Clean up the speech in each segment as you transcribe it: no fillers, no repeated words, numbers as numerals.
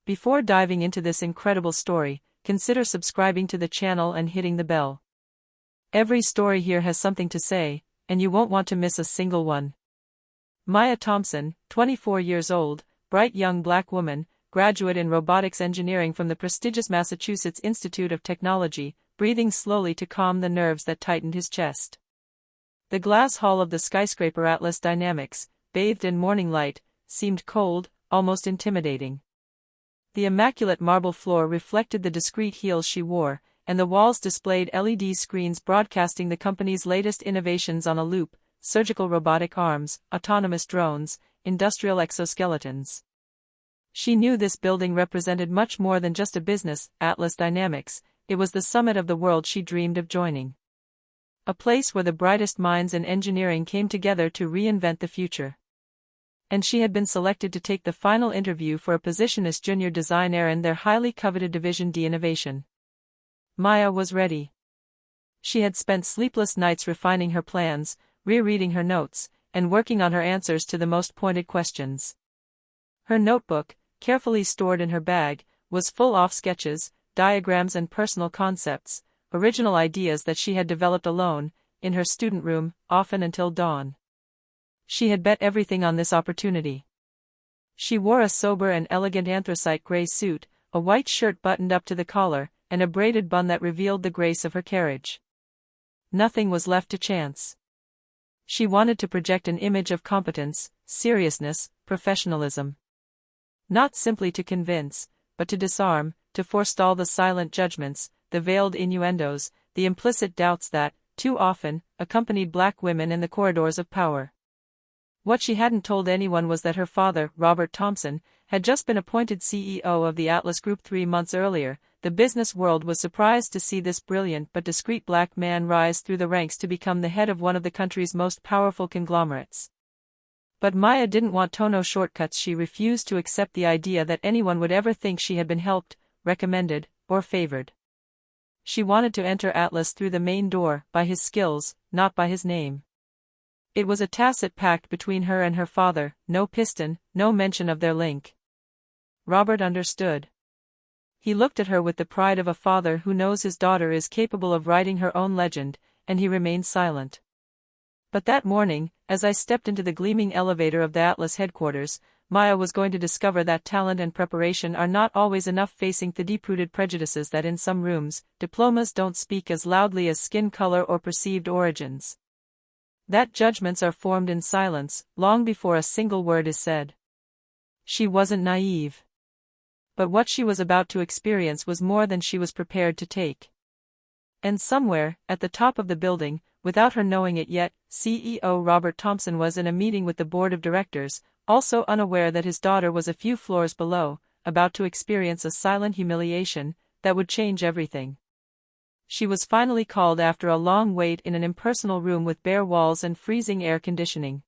Before diving into this incredible story, consider subscribing to the channel and hitting the bell. Every story here has something to say, and you won't want to miss a single one. Maya Thompson, 24 years old, bright young black woman, graduate in robotics engineering from the prestigious Massachusetts Institute of Technology, breathing slowly to calm the nerves that tightened his chest. The glass hull of the skyscraper Atlas Dynamics, bathed in morning light, seemed cold, almost intimidating. The immaculate marble floor reflected the discreet heels she wore, and the walls displayed LED screens broadcasting the company's latest innovations on a loop: surgical robotic arms, autonomous drones, industrial exoskeletons. She knew this building represented much more than just a business. Atlas Dynamics, it was the summit of the world she dreamed of joining. A place where the brightest minds in engineering came together to reinvent the future. And she had been selected to take the final interview for a position as junior designer in their highly coveted Division D Innovation. Maya was ready. She had spent sleepless nights refining her plans, rereading her notes, and working on her answers to the most pointed questions. Her notebook, carefully stored in her bag, was full of sketches, diagrams and personal concepts, original ideas that she had developed alone, in her student room, often until dawn. She had bet everything on this opportunity. She wore a sober and elegant anthracite gray suit, a white shirt buttoned up to the collar, and a braided bun that revealed the grace of her carriage. Nothing was left to chance. She wanted to project an image of competence, seriousness, professionalism. Not simply to convince, but to disarm, to forestall the silent judgments, the veiled innuendos, the implicit doubts that, too often, accompanied black women in the corridors of power. What she hadn't told anyone was that her father, Robert Thompson, had just been appointed CEO of the Atlas Group 3 months earlier. The business world was surprised to see this brilliant but discreet black man rise through the ranks to become the head of one of the country's most powerful conglomerates. But Maya didn't want no shortcuts. She refused to accept the idea that anyone would ever think she had been helped, recommended, or favored. She wanted to enter Atlas through the main door, by his skills, not by his name. It was a tacit pact between her and her father, no piston, no mention of their link. Robert understood. He looked at her with the pride of a father who knows his daughter is capable of writing her own legend, and he remained silent. But that morning, as I stepped into the gleaming elevator of the Atlas headquarters, Maya was going to discover that talent and preparation are not always enough, facing the deep-rooted prejudices that in some rooms, diplomas don't speak as loudly as skin color or perceived origins. That judgments are formed in silence, long before a single word is said. She wasn't naive. But what she was about to experience was more than she was prepared to take. And somewhere, at the top of the building, without her knowing it yet, CEO Robert Thompson was in a meeting with the board of directors, also unaware that his daughter was a few floors below, about to experience a silent humiliation that would change everything. She was finally called after a long wait in an impersonal room with bare walls and freezing air conditioning.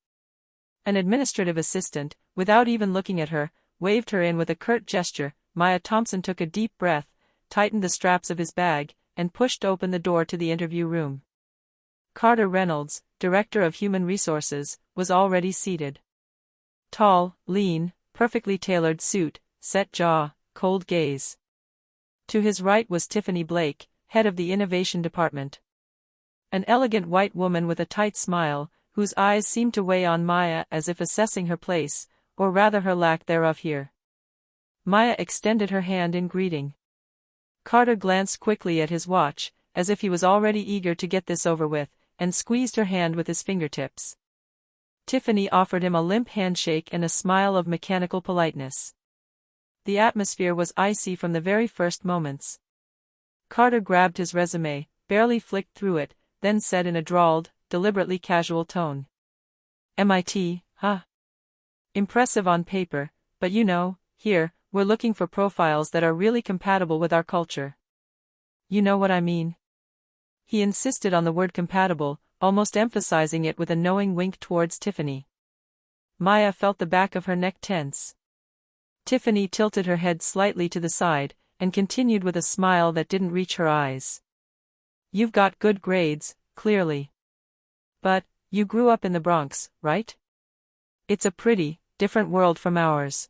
An administrative assistant, without even looking at her, waved her in with a curt gesture. Maya Thompson took a deep breath, tightened the straps of his bag, and pushed open the door to the interview room. Carter Reynolds, Director of Human Resources, was already seated. Tall, lean, perfectly tailored suit, set jaw, cold gaze. To his right was Tiffany Blake, head of the Innovation Department. An elegant white woman with a tight smile, whose eyes seemed to weigh on Maya as if assessing her place, or rather her lack thereof here. Maya extended her hand in greeting. Carter glanced quickly at his watch, as if he was already eager to get this over with, and squeezed her hand with his fingertips. Tiffany offered him a limp handshake and a smile of mechanical politeness. The atmosphere was icy from the very first moments. Carter grabbed his resume, barely flicked through it, then said in a drawled, deliberately casual tone. MIT, huh? Impressive on paper, but here, we're looking for profiles that are really compatible with our culture. You know what I mean? He insisted on the word compatible, almost emphasizing it with a knowing wink towards Tiffany. Maya felt the back of her neck tense. Tiffany tilted her head slightly to the side, and continued with a smile that didn't reach her eyes. You've got good grades, clearly. But, you grew up in the Bronx, right? It's a pretty, different world from ours.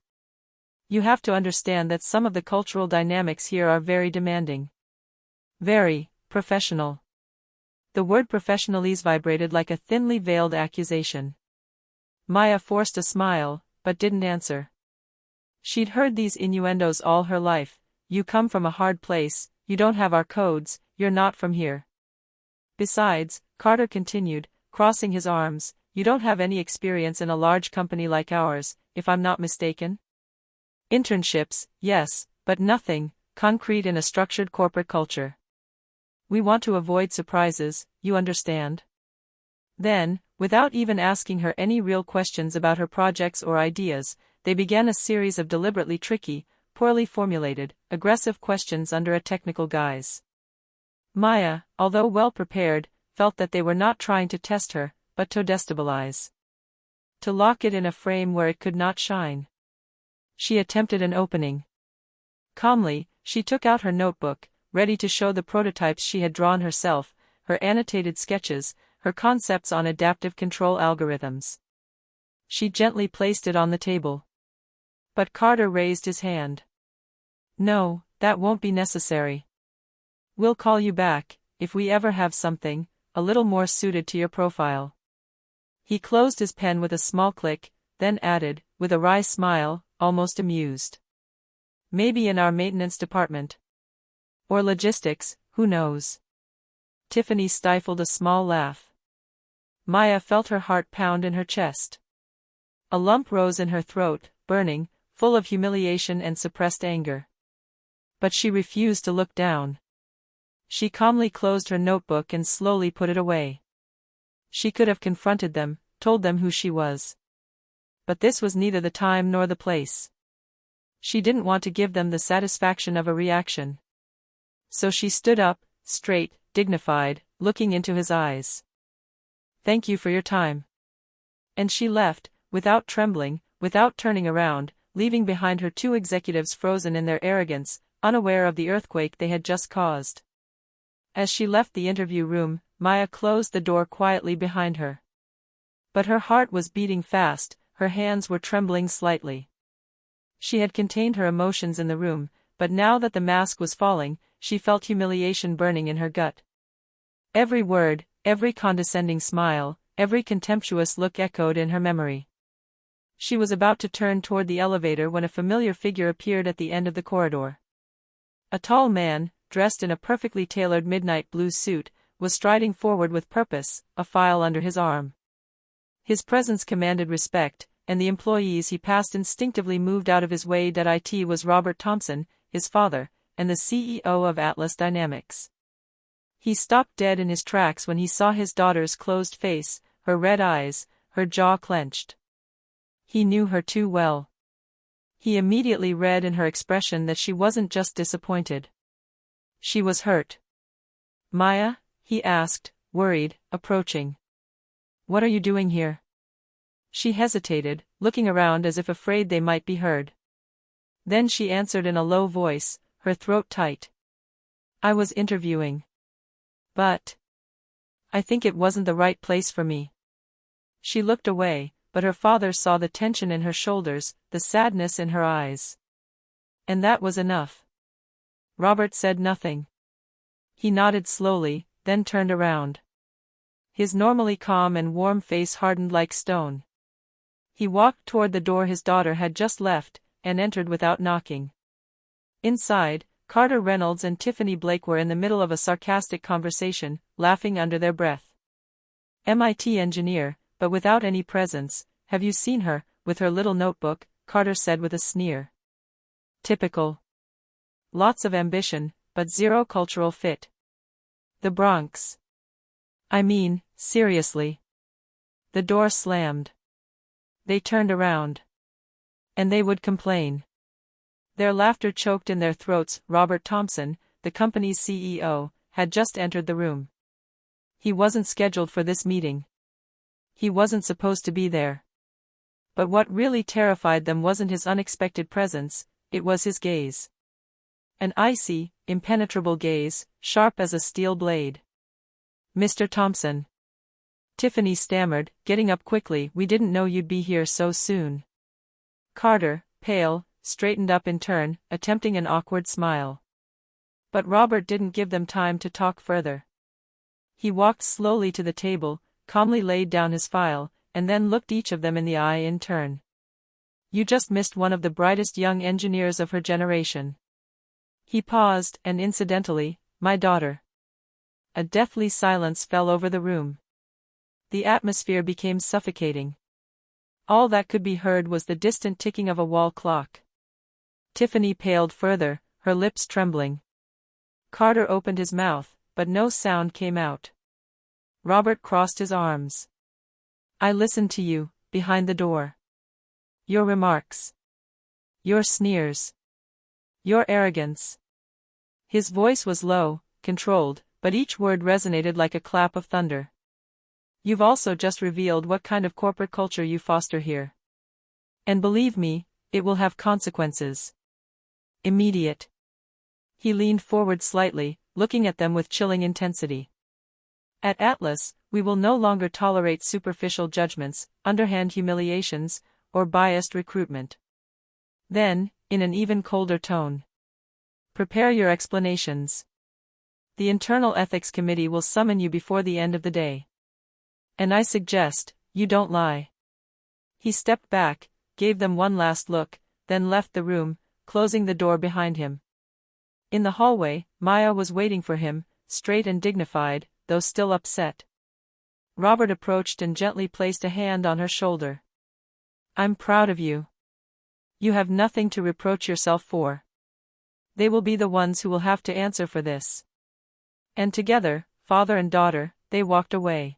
You have to understand that some of the cultural dynamics here are very demanding. Very professional. The word professionalese vibrated like a thinly veiled accusation. Maya forced a smile, but didn't answer. She'd heard these innuendos all her life. You come from a hard place, you don't have our codes, you're not from here. Besides, Carter continued, crossing his arms, you don't have any experience in a large company like ours, if I'm not mistaken? Internships, yes, but nothing concrete in a structured corporate culture. We want to avoid surprises, you understand? Then, without even asking her any real questions about her projects or ideas, they began a series of deliberately tricky, poorly formulated, aggressive questions under a technical guise. Maya, although well prepared, felt that they were not trying to test her, but to destabilize. To lock it in a frame where it could not shine. She attempted an opening. Calmly, she took out her notebook, ready to show the prototypes she had drawn herself, her annotated sketches, her concepts on adaptive control algorithms. She gently placed it on the table. But Carter raised his hand. No, that won't be necessary. We'll call you back, if we ever have something, a little more suited to your profile. He closed his pen with a small click, then added, with a wry smile, almost amused. Maybe in our maintenance department. Or logistics, who knows? Tiffany stifled a small laugh. Maya felt her heart pound in her chest. A lump rose in her throat, burning, full of humiliation and suppressed anger. But she refused to look down. She calmly closed her notebook and slowly put it away. She could have confronted them, told them who she was. But this was neither the time nor the place. She didn't want to give them the satisfaction of a reaction. So she stood up, straight, dignified, looking into his eyes. Thank you for your time. And she left, without trembling, without turning around, leaving behind her two executives frozen in their arrogance, unaware of the earthquake they had just caused. As she left the interview room, Maya closed the door quietly behind her. But her heart was beating fast, her hands were trembling slightly. She had contained her emotions in the room, but now that the mask was falling, she felt humiliation burning in her gut. Every word, every condescending smile, every contemptuous look echoed in her memory. She was about to turn toward the elevator when a familiar figure appeared at the end of the corridor. A tall man, dressed in a perfectly tailored midnight blue suit, was striding forward with purpose, a file under his arm. His presence commanded respect, and the employees he passed instinctively moved out of his way. It was Robert Thompson, his father, and the CEO of Atlas Dynamics. He stopped dead in his tracks when he saw his daughter's closed face, her red eyes, her jaw clenched. He knew her too well. He immediately read in her expression that she wasn't just disappointed. She was hurt. Maya? He asked, worried, approaching. What are you doing here? She hesitated, looking around as if afraid they might be heard. Then she answered in a low voice, her throat tight. I was interviewing. But I think it wasn't the right place for me. She looked away, but her father saw the tension in her shoulders, the sadness in her eyes. And that was enough. Robert said nothing. He nodded slowly, then turned around. His normally calm and warm face hardened like stone. He walked toward the door his daughter had just left, and entered without knocking. Inside, Carter Reynolds and Tiffany Blake were in the middle of a sarcastic conversation, laughing under their breath. MIT engineer, but without any presence. Have you seen her, with her little notebook? Carter said with a sneer. Typical. Lots of ambition, but zero cultural fit. The Bronx. I mean, seriously. The door slammed. They turned around. And they would complain. Their laughter choked in their throats. Robert Thompson, the company's CEO, had just entered the room. He wasn't scheduled for this meeting. He wasn't supposed to be there. But what really terrified them wasn't his unexpected presence, it was his gaze. An icy, impenetrable gaze, sharp as a steel blade. Mr. Thompson. Tiffany stammered, getting up quickly. We didn't know you'd be here so soon. Carter, pale, straightened up in turn, attempting an awkward smile. But Robert didn't give them time to talk further. He walked slowly to the table, calmly laid down his file, and then looked each of them in the eye in turn. "You just missed one of the brightest young engineers of her generation." He paused, "and incidentally, my daughter." A deathly silence fell over the room. The atmosphere became suffocating. All that could be heard was the distant ticking of a wall clock. Tiffany paled further, her lips trembling. Carter opened his mouth, but no sound came out. Robert crossed his arms. "I listened to you, behind the door. Your remarks. Your sneers. Your arrogance." His voice was low, controlled, but each word resonated like a clap of thunder. "You've also just revealed what kind of corporate culture you foster here. And believe me, it will have consequences. Immediate." He leaned forward slightly, looking at them with chilling intensity. "At Atlas, we will no longer tolerate superficial judgments, underhand humiliations, or biased recruitment." Then, in an even colder tone, "Prepare your explanations. The Internal Ethics Committee will summon you before the end of the day. And I suggest, you don't lie." He stepped back, gave them one last look, then left the room, closing the door behind him. In the hallway, Maya was waiting for him, straight and dignified, though still upset. Robert approached and gently placed a hand on her shoulder. "I'm proud of you. You have nothing to reproach yourself for. They will be the ones who will have to answer for this." And together, father and daughter, they walked away.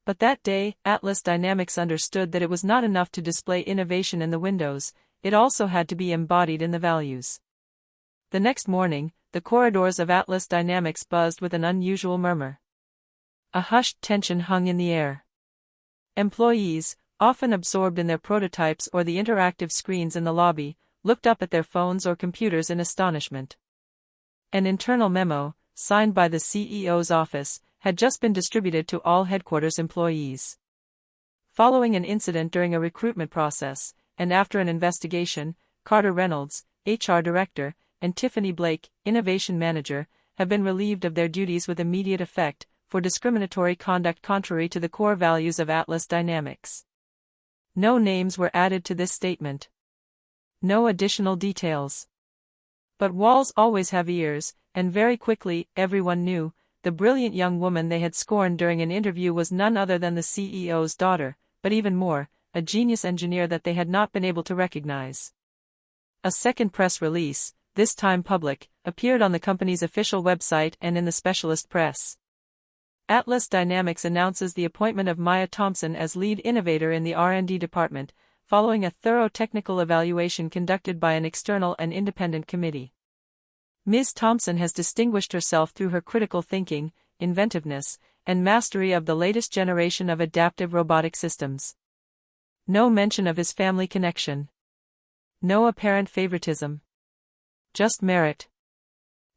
But that day, Atlas Dynamics understood that it was not enough to display innovation in the windows, it also had to be embodied in the values. The next morning, the corridors of Atlas Dynamics buzzed with an unusual murmur. A hushed tension hung in the air. Employees, often absorbed in their prototypes or the interactive screens in the lobby, looked up at their phones or computers in astonishment. An internal memo, signed by the CEO's office, had just been distributed to all headquarters employees. Following an incident during a recruitment process, and after an investigation, Carter Reynolds, HR Director, and Tiffany Blake, Innovation Manager, have been relieved of their duties with immediate effect, for discriminatory conduct contrary to the core values of Atlas Dynamics. No names were added to this statement. No additional details. But walls always have ears, and very quickly, everyone knew, the brilliant young woman they had scorned during an interview was none other than the CEO's daughter, but even more, a genius engineer that they had not been able to recognize. A second press release, this time public, appeared on the company's official website and in the specialist press. Atlas Dynamics announces the appointment of Maya Thompson as lead innovator in the R&D department, following a thorough technical evaluation conducted by an external and independent committee. Ms. Thompson has distinguished herself through her critical thinking, inventiveness, and mastery of the latest generation of adaptive robotic systems. No mention of his family connection. No apparent favoritism. Just merit.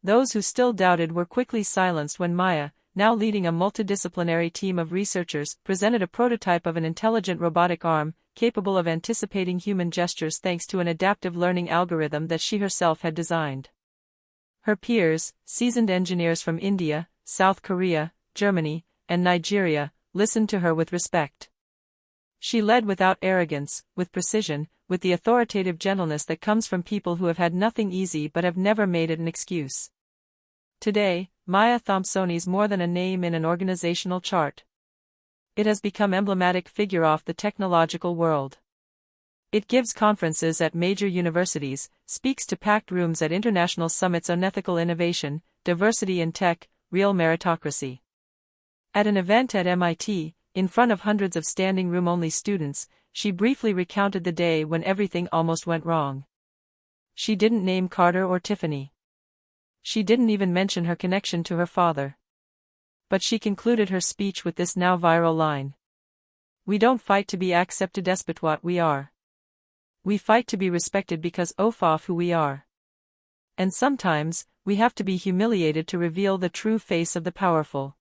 Those who still doubted were quickly silenced when Maya, now leading a multidisciplinary team of researchers, presented a prototype of an intelligent robotic arm, capable of anticipating human gestures thanks to an adaptive learning algorithm that she herself had designed. Her peers, seasoned engineers from India, South Korea, Germany, and Nigeria, listened to her with respect. She led without arrogance, with precision, with the authoritative gentleness that comes from people who have had nothing easy but have never made it an excuse. Today, Maya Thompsoni's more than a name in an organizational chart. It has become emblematic figure of the technological world. It gives conferences at major universities, speaks to packed rooms at international summits on ethical innovation, diversity in tech, real meritocracy. At an event at MIT, in front of hundreds of standing room-only students, she briefly recounted the day when everything almost went wrong. She didn't name Carter or Tiffany. She didn't even mention her connection to her father. But she concluded her speech with this now viral line. "We don't fight to be accepted despite what we are. We fight to be respected because of who we are. And sometimes, we have to be humiliated to reveal the true face of the powerful."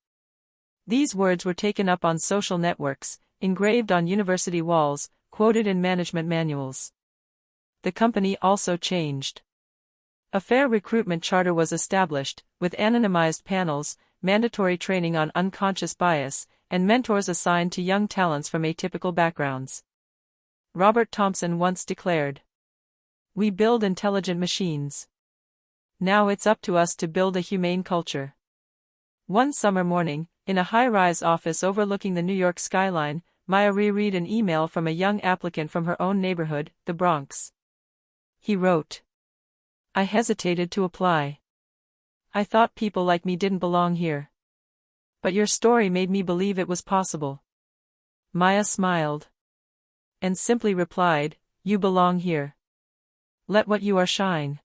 These words were taken up on social networks, engraved on university walls, quoted in management manuals. the company also changed. A fair recruitment charter was established, with anonymized panels, mandatory training on unconscious bias, and mentors assigned to young talents from atypical backgrounds. Robert Thompson once declared, "We build intelligent machines. Now it's up to us to build a humane culture." One summer morning, in a high-rise office overlooking the New York skyline, Maya reread an email from a young applicant from her own neighborhood, the Bronx. He wrote, "I hesitated to apply. I thought people like me didn't belong here. But your story made me believe it was possible." Maya smiled and simply replied, "You belong here. Let what you are shine."